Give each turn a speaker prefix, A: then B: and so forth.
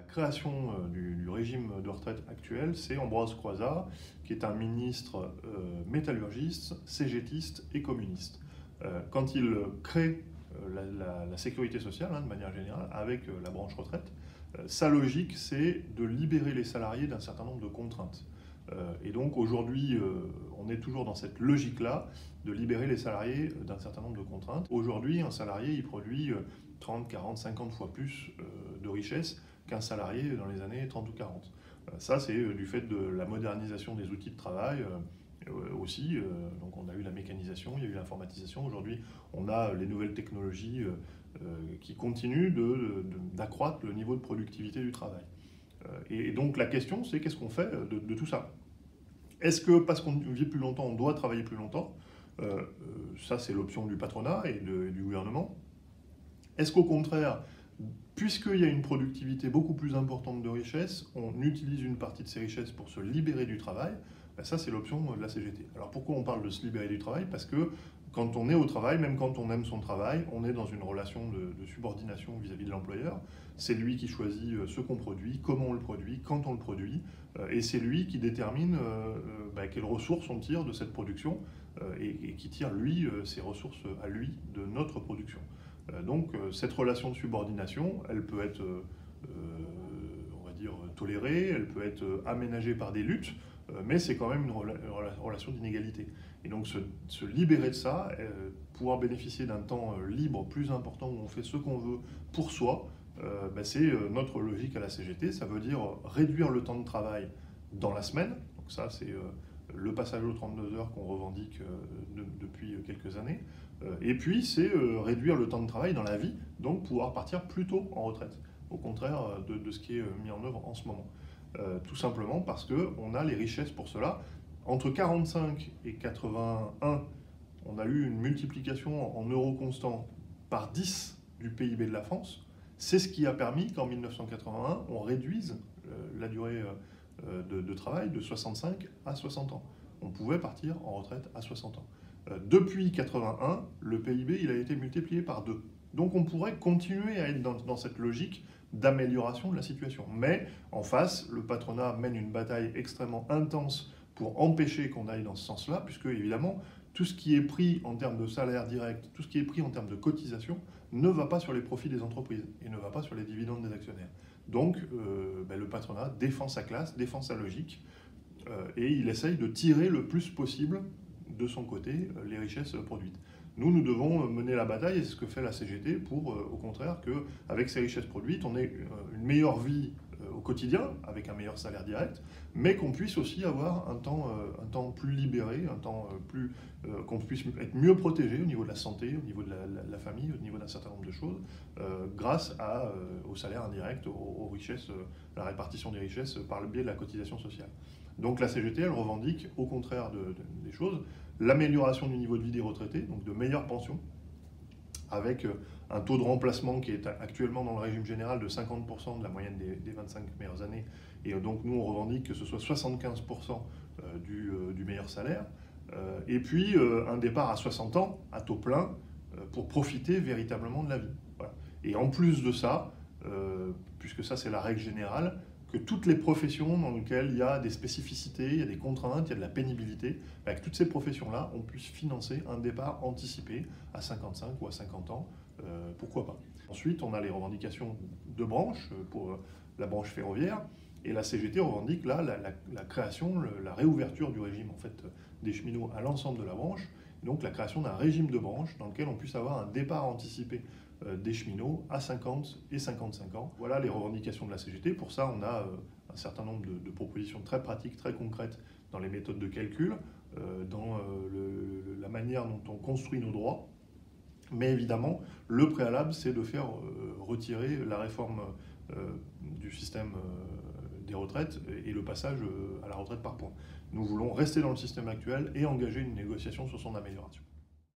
A: création du régime de retraite actuel, c'est Ambroise Croizat, qui est un ministre métallurgiste, cégétiste et communiste. Quand il crée la sécurité sociale, de manière générale, avec la branche retraite, sa logique, c'est de libérer les salariés d'un certain nombre de contraintes. Et donc aujourd'hui, on est toujours dans cette logique-là, de libérer les salariés d'un certain nombre de contraintes. Aujourd'hui, un salarié, il produit 30, 40, 50 fois plus de richesse qu'un salarié dans les années 30 ou 40. Ça, c'est du fait de la modernisation des outils de travail aussi. Donc on a eu la mécanisation, il y a eu l'informatisation. Aujourd'hui, on a les nouvelles technologies qui continuent d'accroître le niveau de productivité du travail. Et donc la question, c'est qu'est-ce qu'on fait de tout ça? Est-ce que parce qu'on vit plus longtemps, on doit travailler plus longtemps? Ça, c'est l'option du patronat et du gouvernement. Est-ce qu'au contraire, puisqu'il y a une productivité beaucoup plus importante de richesses, on utilise une partie de ces richesses pour se libérer du travail? Ça, c'est l'option de la CGT. Alors pourquoi on parle de se libérer du travail? Parce que quand on est au travail, même quand on aime son travail, on est dans une relation de subordination vis-à-vis de l'employeur. C'est lui qui choisit ce qu'on produit, comment on le produit, quand on le produit, et c'est lui qui détermine quelles ressources on tire de cette production et qui tire, lui, ses ressources à lui de notre production. Donc cette relation de subordination, elle peut être, on va dire, tolérée, elle peut être aménagée par des luttes, mais c'est quand même une relation d'inégalité. Et donc se libérer de ça, pouvoir bénéficier d'un temps libre plus important où on fait ce qu'on veut pour soi, c'est notre logique à la CGT. Ça veut dire réduire le temps de travail dans la semaine. Donc ça, c'est le passage aux 32 heures qu'on revendique depuis quelques années. Et puis, c'est réduire le temps de travail dans la vie, donc pouvoir partir plus tôt en retraite, au contraire de ce qui est mis en œuvre en ce moment. Tout simplement parce qu'on a les richesses pour cela. Entre 45 et 81, on a eu une multiplication en euros constants par 10 du PIB de la France. C'est ce qui a permis qu'en 1981, on réduise la durée de travail de 65 à 60 ans. On pouvait partir en retraite à 60 ans. Depuis 81, le PIB il a été multiplié par 2. Donc on pourrait continuer à être dans cette logique d'amélioration de la situation. Mais en face, le patronat mène une bataille extrêmement intense pour empêcher qu'on aille dans ce sens-là, puisque évidemment, tout ce qui est pris en termes de salaire direct, tout ce qui est pris en termes de cotisation, ne va pas sur les profits des entreprises et ne va pas sur les dividendes des actionnaires. Donc le patronat défend sa classe, défend sa logique, et il essaye de tirer le plus possible de son côté les richesses produites. Nous devons mener la bataille, et c'est ce que fait la CGT, pour, au contraire, qu'avec ces richesses produites, on ait une meilleure vie au quotidien, avec un meilleur salaire direct, mais qu'on puisse aussi avoir un temps plus libéré, qu'on puisse être mieux protégé au niveau de la santé, au niveau de la famille, au niveau d'un certain nombre de choses, grâce au salaire indirect, aux richesses, la répartition des richesses par le biais de la cotisation sociale. Donc la CGT, elle revendique, au contraire des choses, l'amélioration du niveau de vie des retraités, donc de meilleures pensions, avec un taux de remplacement qui est actuellement dans le régime général de 50% de la moyenne des 25 meilleures années. Et donc nous, on revendique que ce soit 75% du meilleur salaire. Et puis un départ à 60 ans, à taux plein, pour profiter véritablement de la vie. Voilà. Et en plus de ça, puisque ça c'est la règle générale, que toutes les professions dans lesquelles il y a des spécificités, il y a des contraintes, il y a de la pénibilité, avec toutes ces professions-là, on puisse financer un départ anticipé à 55 ou à 50 ans, pourquoi pas. Ensuite, on a les revendications de branches, pour la branche ferroviaire, et la CGT revendique là la création, la réouverture du régime en fait, des cheminots à l'ensemble de la branche, donc la création d'un régime de branche dans lequel on puisse avoir un départ anticipé des cheminots à 50 et 55 ans. Voilà les revendications de la CGT. Pour ça, on a un certain nombre de propositions très pratiques, très concrètes dans les méthodes de calcul, dans la manière dont on construit nos droits. Mais évidemment, le préalable, c'est de faire retirer la réforme du système des retraites et le passage à la retraite par points. Nous voulons rester dans le système actuel et engager une négociation sur son amélioration.